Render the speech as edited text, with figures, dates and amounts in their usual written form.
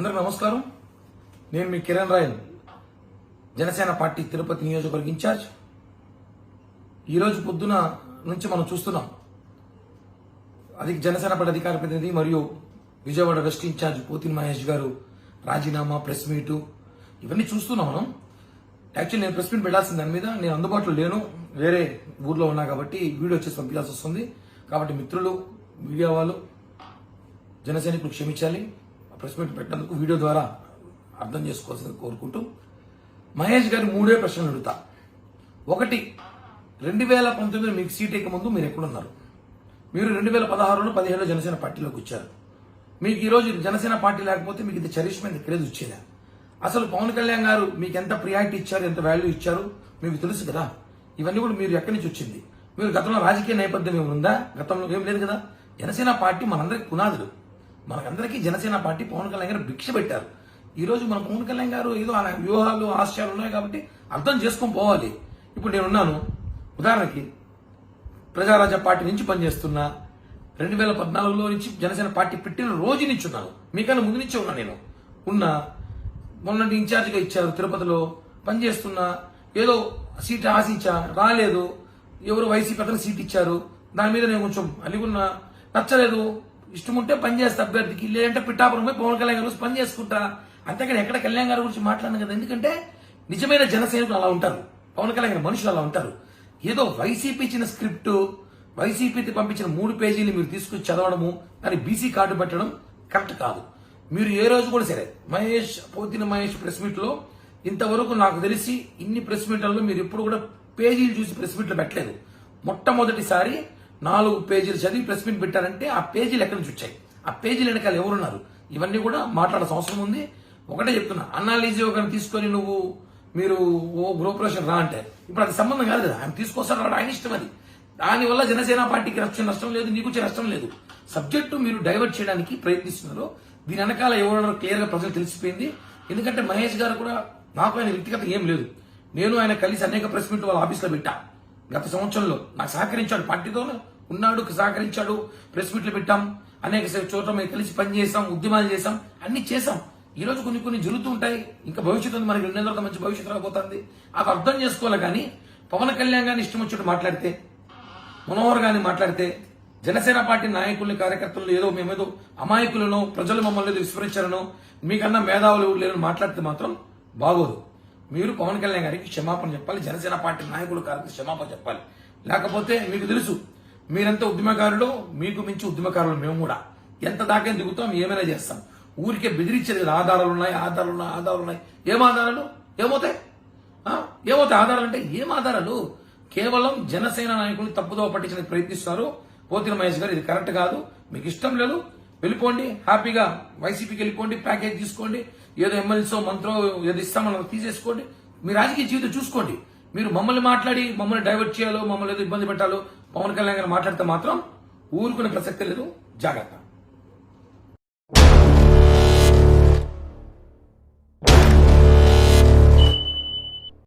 అందరికీ నమస్కారం. నేను మీ కిరణ్ రాయల్, జనసేన పార్టీ తిరుపతి నియోజకవర్గ ఇన్ఛార్జ్. ఈరోజు పొద్దున నుంచి మనం చూస్తున్నాం, అది జనసేన పార్టీ అధికార ప్రతినిధి మరియు విజయవాడ వెస్ట్ ఇన్ఛార్జ్ పోతిన మహేష్ గారు రాజీనామా, ప్రెస్ మీటు ఇవన్నీ చూస్తున్నాం మనం. యాక్చువల్లీ నేను ప్రెస్ మీట్ పెట్టాల్సిన దాని మీద నేను అందుబాటులో లేను, వేరే ఊర్లో ఉన్నా కాబట్టి వీడియో వచ్చేసి పంపించాల్సి వస్తుంది. కాబట్టి మిత్రులు, మీడియా వాళ్ళు, జన సైనికులు క్షమించాలి. ప్రెస్ మీట్ పెట్టినందుకు వీడియో ద్వారా అర్థం చేసుకోవాల్సింది కోరుకుంటూ, మహేష్ గారు మూడే ప్రశ్నలు అడుగుతా. ఒకటి, 2019 మీకు సీట్ ఎక్క ముందు మీరు ఎక్కడున్నారు? మీరు 2016లో 17లో జనసేన పార్టీలోకి వచ్చారు. మీకు ఈరోజు జనసేన పార్టీ లేకపోతే మీకు ఇంత చరిష్మా, ఇంత క్రేజ్ వచ్చేదా? అసలు పవన్ కళ్యాణ్ గారు మీకు ఎంత ప్రియారిటీ ఇచ్చారు, ఎంత వాల్యూ ఇచ్చారు మీకు తెలుసు కదా. ఇవన్నీ కూడా మీరు ఎక్కడి నుంచి వచ్చింది? మీరు గతంలో రాజకీయ నేపథ్యం ఏమి ఉందా? గతంలో ఏం లేదు కదా. జనసేన పార్టీ మనందరికి పునాదులు. మనకందరికీ జనసేన పార్టీ పవన్ కళ్యాణ్ గారు భిక్ష పెట్టారు. ఈ రోజు మన పవన్ కళ్యాణ్ గారు ఏదో ఆయన వ్యూహాలు, ఆశయాలు ఉన్నాయి కాబట్టి అర్థం చేసుకొని పోవాలి. ఇప్పుడు నేనున్నాను, ఉదాహరణకి ప్రజారాజ్య పార్టీ నుంచి పనిచేస్తున్నా. 2014లో నుంచి జనసేన పార్టీ పెట్టిన రోజు నుంచి ఉన్నాను, మీకన్నా ముందు నుంచే ఉన్నా. నేను ఉన్నా, మొన్నటి ఇన్ఛార్జిగా ఇచ్చారు, తిరుపతిలో పనిచేస్తున్నా. ఏదో సీట్ ఆశించా, రాలేదు. ఎవరు వైసీపీ అతను సీట్ ఇచ్చారు, దాని మీద నేను కొంచెం అలిగున్నా, నచ్చలేదు. ఇష్టం ఉంటే పని చేస్తా అభ్యర్థికి, లేదంటే పిఠాపురం పోయి పవన్ కళ్యాణ్ గారు పని చేసుకుంటా. అంతేకాని ఎక్కడ కళ్యాణ్ గారి గురించి మాట్లాడను కదా. ఎందుకంటే నిజమైన జనసైనికులు అలా ఉంటారు, పవన్ కళ్యాణ్ గారి మనుషులు అలా ఉంటారు. ఏదో వైసీపీ ఇచ్చిన స్క్రిప్ట్, వైసీపీ పంపించిన 3 పేజీలు మీరు తీసుకుని చదవడము, దాన్ని బీసీ కార్డు పెట్టడం కరెక్ట్ కాదు. మీరు ఏ రోజు కూడా సరే, పోతిన మహేష్ ప్రెస్ మీట్ లో ఇంతవరకు నాకు తెలిసి ఇన్ని ప్రెస్ మీట్లలో మీరు ఎప్పుడు కూడా పేజీలు చూసి ప్రెస్ మీట్లు పెట్టలేదు. మొట్టమొదటిసారి 4 పేజీలు చదివి ప్రెస్ మీట్ పెట్టారంటే ఆ పేజీలు ఎక్కడి నుంచి వచ్చాయి, ఆ పేజీలు వెనకాల ఎవరున్నారు, ఇవన్నీ కూడా మాట్లాడాల్సిన అవసరం ఉంది. ఒకటే చెప్తున్నా, అన్నాలీజీ ఒకరిని తీసుకొని మీరు గృహప్రవేశం రా అంటే ఇప్పుడు అది సంబంధం కాదు కదా. ఆయన తీసుకొస్తాడు, ఆయన ఇష్టం. అది దానివల్ల జనసేన పార్టీకి నష్టం లేదు, నీకు వచ్చే నష్టం లేదు. సబ్జెక్టు మీరు డైవర్ట్ చేయడానికి ప్రయత్నిస్తున్నారు. దీని వెనకాల ఎవరన్నా క్లియర్ గా ప్రజలు తెలిసిపోయింది. ఎందుకంటే మహేష్ గారు కూడా, నాకు ఆయన వ్యక్తిగత ఏం లేదు. నేను ఆయన కలిసి అనేక ప్రెస్ మీట్లు వాళ్ళ ఆఫీస్లో పెట్టా. గత సంవత్సరంలో నాకు సహకరించాడు, పార్టీతో ఉన్నాడు, సహకరించాడు. ప్రెస్ మీట్లు పెట్టాం, అనేక చోట్ల మేము కలిసి పనిచేసాం, ఉద్యమాలు చేసాం, అన్ని చేసాం. ఈ రోజు కొన్ని జరుగుతూ ఉంటాయి. ఇంకా భవిష్యత్తు ఉంది, మనకి 2 నెలల మంచి భవిష్యత్తు రాబోతుంది. అది అర్థం చేసుకోవాలి. కానీ పవన్ కళ్యాణ్ గారిని ఇష్టం వచ్చినట్టు మాట్లాడితే, మనోహర్ గారిని మాట్లాడితే, జనసేన పార్టీ నాయకుల్ని, కార్యకర్తలు ఏదో మేమేదో అమాయకులను, ప్రజలు మమ్మల్ని ఏదో విస్మరించారనో, మీకన్నా మేధావులు లేదని మాట్లాడితే మాత్రం బాగోదు. మీరు పవన్ కళ్యాణ్ గారికి క్షమాపణ చెప్పాలి, జనసేన పార్టీ నాయకులు కార్యకర్తలు క్షమాపణ చెప్పాలి. లేకపోతే మీకు తెలుసు, మీరెంత ఉద్యమకారులు, మీకు మించి ఉద్యమకారులు మేము కూడా. ఎంత దాకా దిగుతాం, ఏమైనా చేస్తాం. ఊరికే బెదిరించేది కదా. ఆధారాలు ఉన్నాయి. ఏం ఆధారాలు? ఏమవుతాయి ఆధారాలు అంటే? ఏం ఆధారాలు? కేవలం జనసేన నాయకులు తప్పుదో పట్టించడానికి ప్రయత్నిస్తున్నారు. పోతిన మహేష్ గారు, ఇది కరెక్ట్ కాదు. మీకు ఇష్టం లేదు, వెళ్ళిపోండి, హ్యాపీగా వైసీపీకి వెళ్ళిపోండి, ప్యాకేజ్ తీసుకోండి, ఏదో ఎమ్మెల్యేసో మంత్రో ఏదో ఇస్తామని తీసేసుకోండి, మీ రాజకీయ జీవితం చూసుకోండి. మీరు మమ్మల్ని మాట్లాడి మమ్మల్ని డైవర్ట్ చేయాలో, మమ్మల్ని ఏదో ఇబ్బంది పెట్టాలో, పవన్ కళ్యాణ్ గారు మాట్లాడితే మాత్రం ఊరుకునే ప్రసక్తి లేదు. జాగ్రత్త.